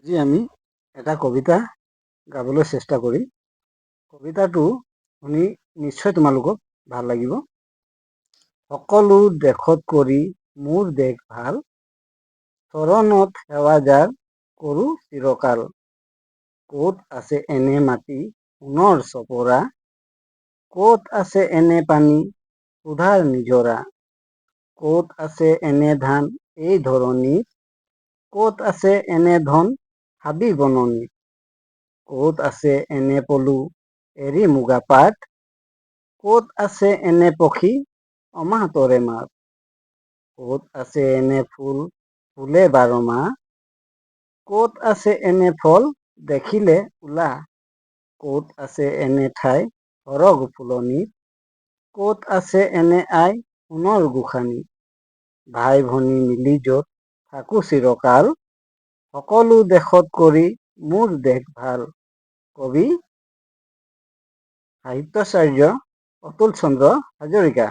আজি আমি এটা কবিতা গাবলৈ চেষ্টা কৰিম। কবিতাটো শুনি নিশ্চয় তোমালোকক ভাল লাগিব। সকলো দেশত কৰি মোৰ দেশ ভাল, চৰণত সেৱা যাৰ কৰো চিৰকাল। ক'ত আছে এনে মাটি সোণৰ চপৰা, ক'ত আছে এনে পানী সুধাৰ নিজৰা, ক'ত আছে এনে ধান এই ধৰণীত, ক'ত আছে এনে ধন হাবি বননি, ক'ত আছে এনে পলু এৰি মুগা পাট, ক'ত আছে এনে পক্ষী অমাতৰে মাত, ক'ত আছে এনে ফুল ফুলে 12 মাহ, ক'ত আছে এনে ফল দেখিলে উলাহ, ক'ত আছে এনে ঠাই সৰগ ফুলনি, ক'ত আছে এনে আই সোণৰ গোসানী, ভাই ভনী মিলি য'ত থাকো চিৰকাল, সকলো দেশত কৰি মোৰ দেশ ভাল। কবি সাহিত্যাচাৰ্য অতুল চন্দ্ৰ হাজৰিকা।